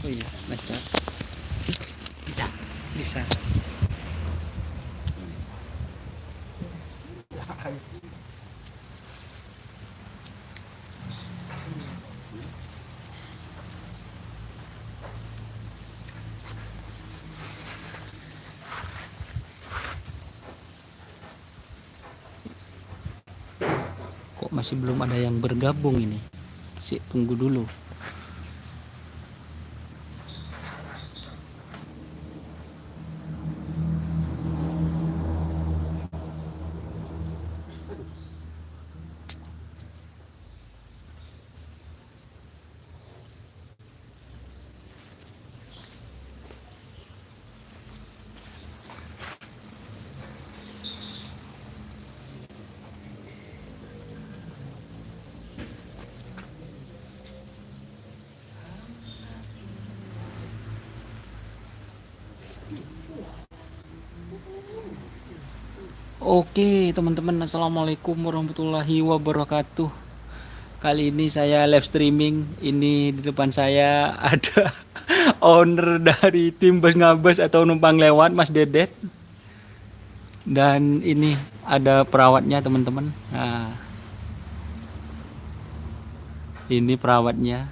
Oh iya, lancar. Ya, bisa. Kok masih belum ada yang bergabung ini? Tunggu dulu. Oke teman-teman, assalamualaikum warahmatullahi wabarakatuh. Kali ini saya live streaming. Ini di depan saya ada owner dari tim bus ngabes atau numpang lewat, Mas Dedet. Dan ini ada perawatnya teman-teman. Nah, ini perawatnya.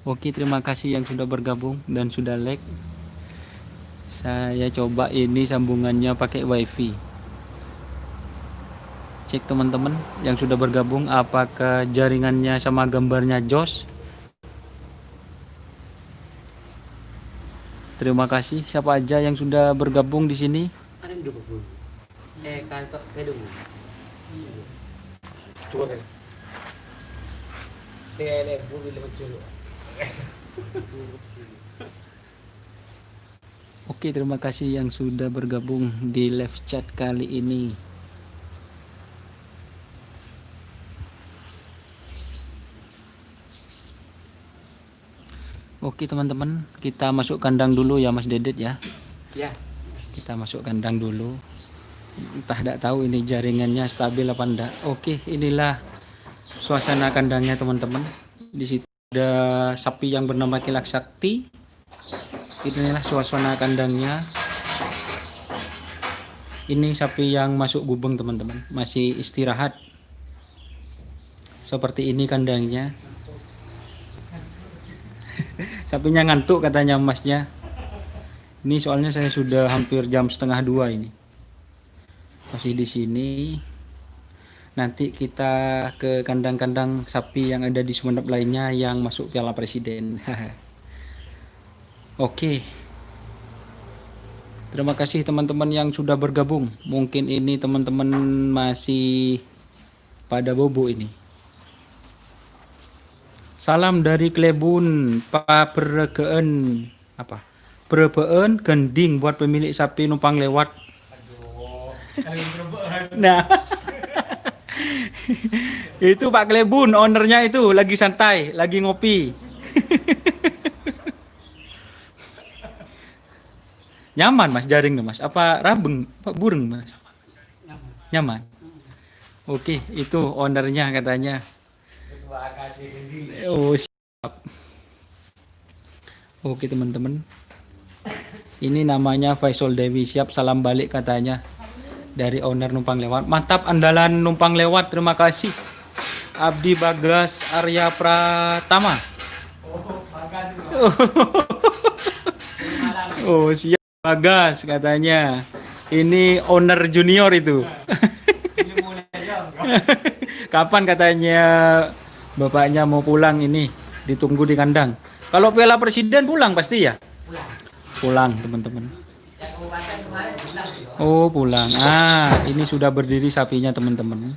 Oke, terima kasih yang sudah bergabung dan sudah like. Saya coba ini sambungannya pakai wifi. Cek teman-teman yang sudah bergabung, apakah jaringannya sama gambarnya jos. Terima kasih siapa aja yang sudah bergabung di sini. Oke, terima kasih yang sudah bergabung di live chat kali ini. Oke teman-teman, kita masuk kandang dulu ya Mas Dedet ya. Ya. Kita masuk kandang dulu. Entah tidak tahu ini jaringannya stabil apa enggak. Oke, inilah suasana kandangnya teman-teman. Di situ ada sapi yang bernama Kilak Sakti. Inilah suasana kandangnya. Ini sapi yang masuk gubeng teman-teman, masih istirahat. Seperti ini kandangnya. Sapinya ngantuk katanya masnya. Ini soalnya saya sudah hampir jam 1:30 ini. Masih di sini. Nanti kita ke kandang-kandang sapi yang ada di Sumeneb lainnya yang masuk Piala Presiden. Oke. Terima kasih teman-teman yang sudah bergabung. Mungkin ini teman-teman masih pada bobo ini. Salam dari Klebun, Papergeun apa? Perebeen gending buat pemilik sapi numpang lewat. Nah. Itu Pak Klebun, ownernya itu lagi santai, lagi ngopi. Nyaman Mas jaringnya Mas? Apa rabeng, Pak bureng Mas? Nyaman. Oke, itu ownernya katanya. Oh, siap. Oke teman-teman. Ini namanya Faisal Dewi, siap salam balik katanya. Dari owner numpang lewat. Mantap andalan numpang lewat, terima kasih. Abdi Bagas Arya Pratama. Oh, siap Bagas katanya. Ini owner junior itu. Kapan katanya bapaknya mau pulang ini? Ditunggu di kandang. Kalau Piala Presiden pulang pasti ya? Pulang teman-teman. Oh pulang. Ah, ini sudah berdiri sapinya teman-teman.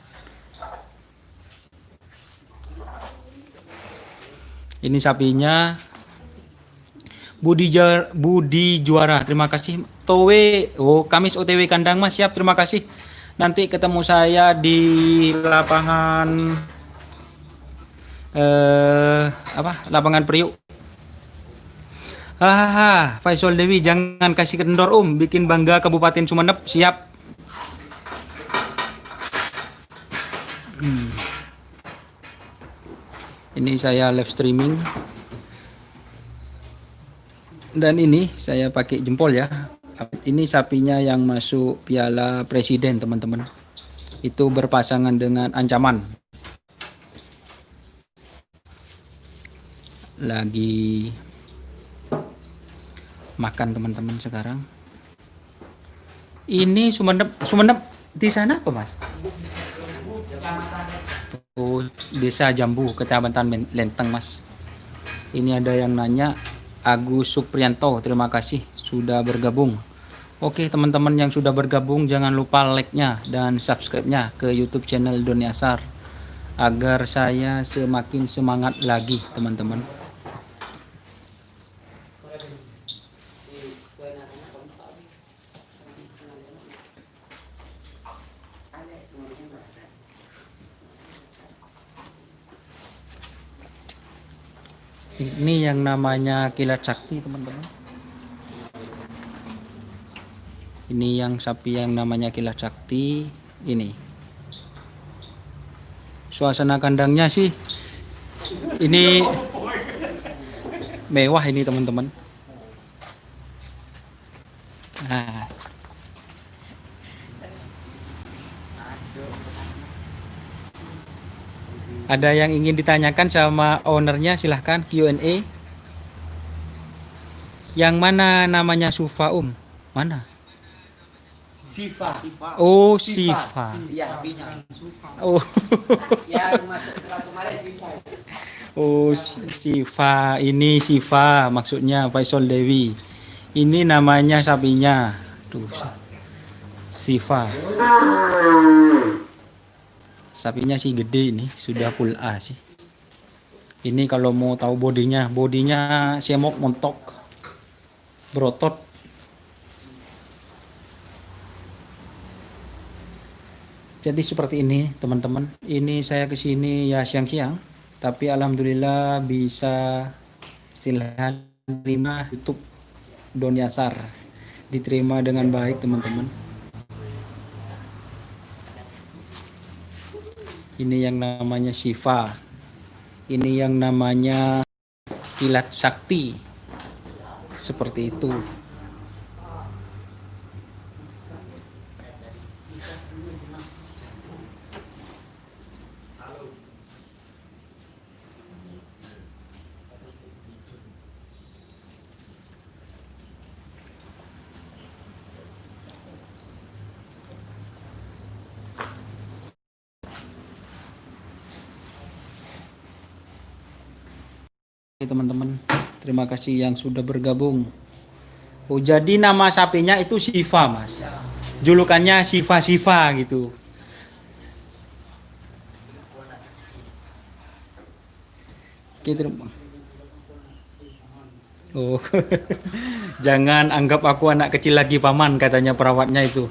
Ini sapinya Budi Juara. Terima kasih. Towe. Oh, Kamis OTW kandang Mas. Siap, terima kasih. Nanti ketemu saya di lapangan lapangan Priuk. Faisal Dewi jangan kasih kendor bikin bangga Kabupaten Sumeneb. Siap. Ini saya live streaming. Dan ini saya pakai jempol ya. Ini sapinya yang masuk Piala Presiden teman-teman. Itu berpasangan dengan Ancaman. Lagi makan teman-teman sekarang. Ini Sumenep di sana apa mas? Oh, Desa Jambu, Kecamatan Lenteng mas. Ini ada yang nanya, Agus Suprianto, terima kasih sudah bergabung. Oke teman-teman yang sudah bergabung, jangan lupa like-nya dan subscribe-nya ke YouTube channel Doni Asar agar saya semakin semangat lagi teman-teman. Ini yang namanya kilat sakti teman-teman. Ini yang sapi yang namanya kilat sakti. Ini suasana kandangnya sih ini mewah ini teman-teman. Nah, ada yang ingin ditanyakan sama ownernya, silahkan Q&A. Yang mana namanya Sufa Mana? Sifa. Oh, Sifa. Iya, Oh. yang masuk kelas kemarin Sifa. Oh, Sifa. Ini Sifa maksudnya Faisal Dewi. Ini namanya sapinya. Tuh. Sifa. Sapinya sih gede ini, sudah full A sih. Ini kalau mau tahu bodinya semok montok, berotot. Jadi seperti ini teman-teman. Ini saya kesini ya siang-siang, tapi alhamdulillah bisa silahkan terima YouTube Doni Asar, diterima dengan baik teman-teman. Ini yang namanya Sifa. Ini yang namanya kilat sakti. Seperti itu. Teman-teman, terima kasih yang sudah bergabung. Oh, jadi nama sapinya itu Sifa mas, julukannya Sifa gitu. Oke, oh. Jangan anggap aku anak kecil lagi paman, katanya perawatnya itu.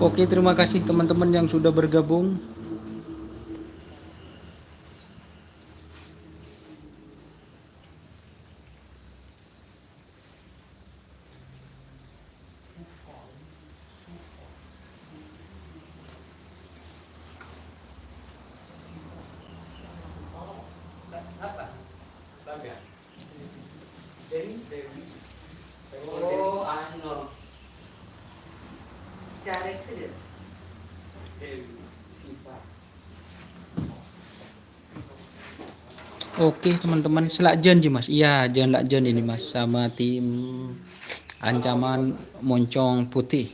Oke, terima kasih teman-teman yang sudah bergabung. Oh, anu. Cari ke Sifa. Oke teman-teman, selakjen mas. Iya, jangan lakjen ini mas, sama tim Ancaman Moncong Putih.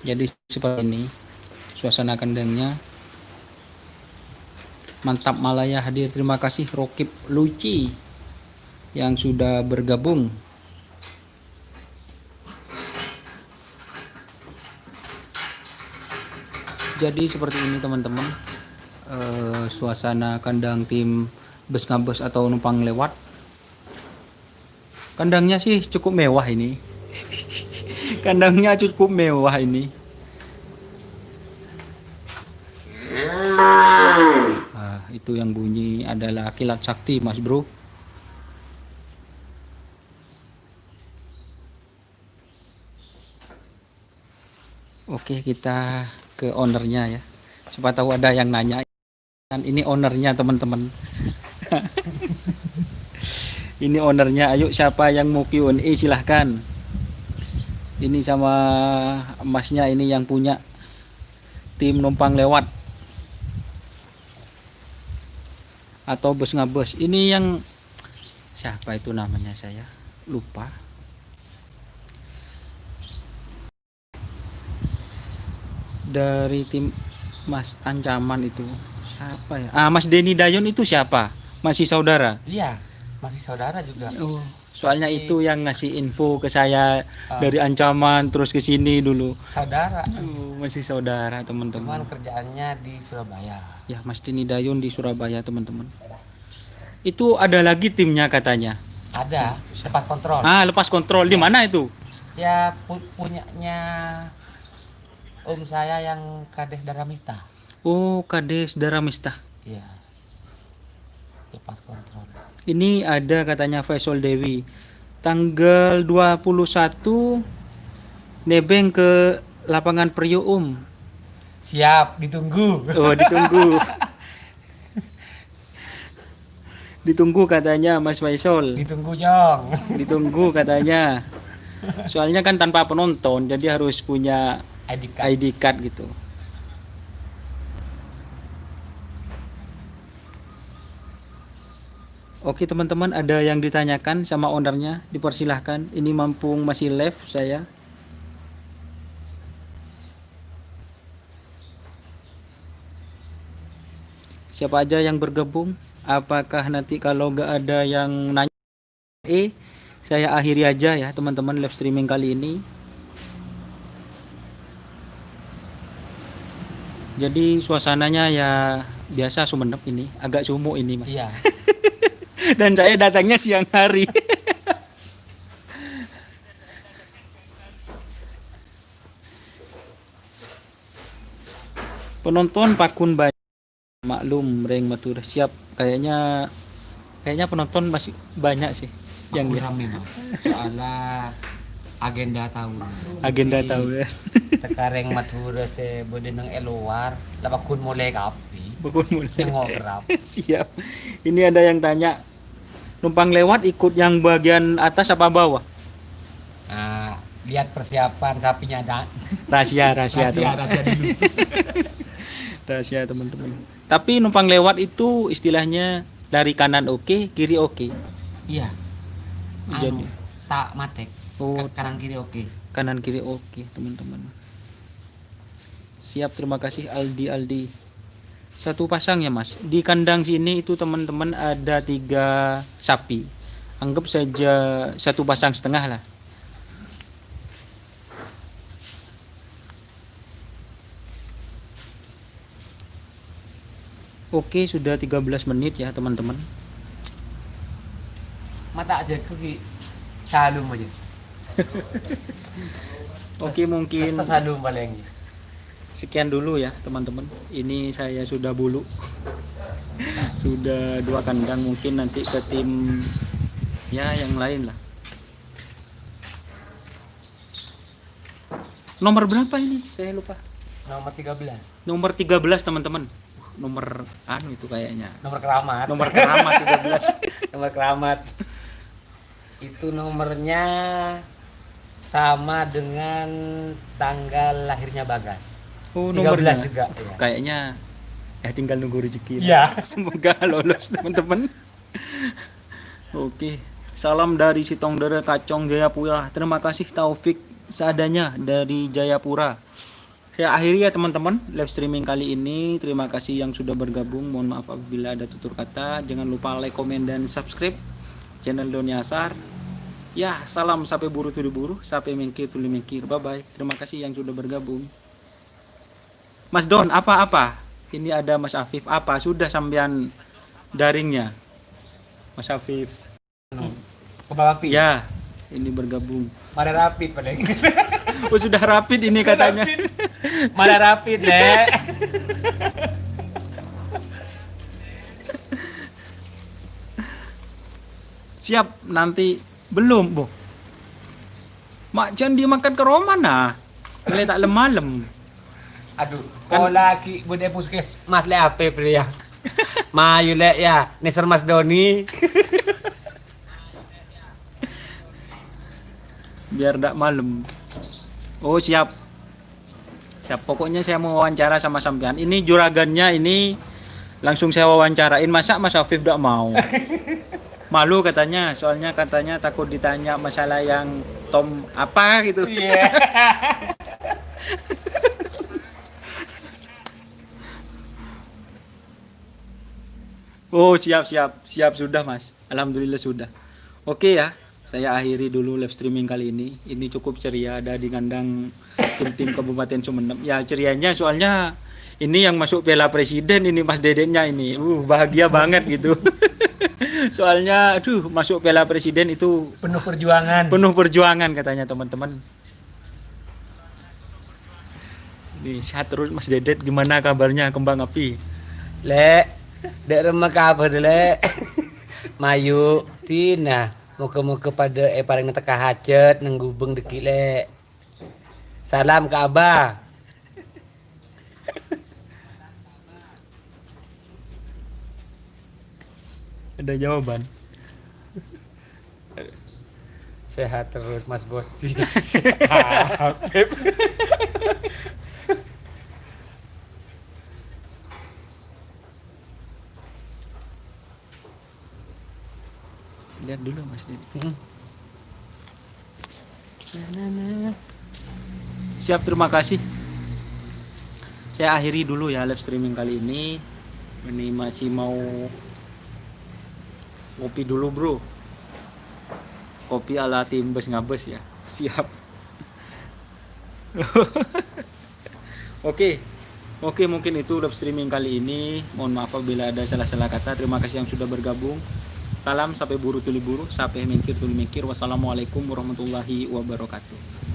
Jadi seperti ini suasana kandangnya. Mantap Malaya hadir. Terima kasih Rokib Luci yang sudah bergabung. Jadi seperti ini teman-teman, suasana kandang tim bus ngabus atau numpang lewat. Kandangnya sih cukup mewah ini. Kandangnya cukup mewah ini. itu yang bunyi adalah kilat sakti, Mas Bro. Oke, kita ke ownernya ya. Siapa tahu ada yang nanya. Ini ownernya, teman-teman. Ini ownernya. Ayo, siapa yang mau Q&A silahkan. Ini sama emasnya ini yang punya tim numpang lewat atau bus ngabus. Ini yang siapa itu namanya, saya lupa. Dari tim Mas Ancaman itu siapa ya? Mas Denny Dayon itu siapa? Masih saudara? Iya, masih saudara juga. Oh, soalnya itu yang ngasih info ke saya dari Ancaman terus ke sini dulu. Saudara. Oh, masih saudara, teman-teman. Cuman kerjaannya di Surabaya. Ya, Mas Denny Dayon di Surabaya, teman-teman. Itu ada lagi timnya katanya. Ada, lepas kontrol. Lepas kontrol. Di mana itu? Ya punyanya om saya yang Kades Daramista. Oh, Kades Daramista. Iya. Lepas kontrol. Ini ada katanya Faisal Dewi. Tanggal 21 nebeng ke lapangan Priok, Om. Siap, ditunggu. Oh, ditunggu. Ditunggu katanya Mas Faisal. Ditunggu, Jong. Ditunggu katanya. Soalnya kan tanpa penonton, jadi harus punya ID card gitu. Oke, teman-teman, ada yang ditanyakan sama ownernya, dipersilahkan. Ini mumpung masih live saya. Siapa aja yang bergabung? Apakah nanti kalau nggak ada yang nanya, saya akhiri aja ya, teman-teman, live streaming kali ini. Jadi suasananya ya biasa Sumenep ini, agak sumuk ini, Mas. Iya. Dan saya datangnya siang hari. Penonton pakun banyak, maklum Reng Matur siap. Kayaknya penonton masih banyak sih yang rame, Bang. Soalnya agenda tahun. Agenda tahun. Tekareng Madura se bodenang eluar, lapakun mulai kapi. Bakun mulai. Ngobrol. Siap. Ini ada yang tanya, numpang lewat ikut yang bagian atas apa bawah? Nah, lihat persiapan sapinya ada. Rahasia Rahasia dulu. Rahasia, teman-teman. Tapi numpang lewat itu istilahnya dari kanan oke, kiri oke. Iya. Jadi tak matek. Oh, Kanan kiri oke. kanan kiri oke, teman-teman. Siap, terima kasih Aldi. Satu pasang ya, Mas. Di kandang sini itu teman-teman ada 3 sapi. Anggap saja 1 pasang setengah lah. Oke, sudah 13 menit ya, teman-teman. Mata aja ke salum aja. Oke, mungkin Salum paling. sekian dulu ya, teman-teman. Ini saya sudah bulu. Sudah 2 kandang, mungkin nanti ke tim ya yang lain lah. Nomor berapa ini? Saya lupa. Nomor 13. Nomor 13, teman-teman. Nomor itu kayaknya. Nomor keramat. Nomor keramat 13. Nomor keramat. Itu nomornya sama dengan tanggal lahirnya Bagas. Oh, 13 nomornya juga. Ya. Kayaknya tinggal nunggu rezeki. Iya. Semoga lolos, teman-teman. Oke. Salam dari Sitongdere Kacong Jayapura. Terima kasih Taufik seadanya dari Jayapura. Saya akhiri ya, teman-teman, live streaming kali ini. Terima kasih yang sudah bergabung. Mohon maaf apabila ada tutur kata. Jangan lupa like, komen, dan subscribe channel Doni Asar. Ya, salam sampai buru tuli buru, sampai mengkir tuli mengkir. Bye bye. Terima kasih yang sudah bergabung. Mas Don, apa? Ini ada Mas Afif. Apa sudah sampean daringnya? Mas Afif. Kebal api. Ya, ini bergabung. Mana rapid paling. Oh, sudah rapid ini katanya. Mana rapid, Nek. Siap nanti belum, Bu. Mak jangan dimakan ke Roma nah. Boleh tak lemalem. Aduh, Kan- kalau lagi bude puskes mas le apa pria? Mayu le ya, neser Mas Doni. Biar ndak malam. Oh, siap. Siap. Pokoknya saya mau wawancara sama sampean. Ini juragannya ini langsung saya wawancarain. Masa Mas Afif ndak mau? Malu katanya, soalnya katanya takut ditanya masalah yang Tom apa gitu. Iya. Oh, siap sudah Mas. Alhamdulillah sudah. Oke ya, saya akhiri dulu live streaming kali ini. Ini cukup ceria, ada di kandang tim Kabupaten Sumeneb. Ya cerianya soalnya ini yang masuk Piala Presiden ini Mas Dedeknya ini. Bahagia banget gitu. Soalnya aduh masuk Piala Presiden itu Penuh perjuangan. penuh perjuangan katanya teman-teman. Nih sehat terus Mas Dedet, gimana kabarnya kembang api? Le, dek remah kabar le. Mayu, tina. Muka-muka pada paling teka hacet nang gubeng deki le. Salam ke Abah. Ada jawaban. Sehat terus Mas Bos. Lihat dulu Mas Dedet. Siap, terima kasih. Saya akhiri dulu ya live streaming kali ini. Ini masih mau kopi dulu bro. Kopi ala timbes ngabes ya. Siap. Oke, mungkin itu live streaming kali ini. Mohon maaf apabila ada salah-salah kata. Terima kasih yang sudah bergabung. Salam sampai buru tuli buru, sampai mikir tuli mikir. Wassalamualaikum warahmatullahi wabarakatuh.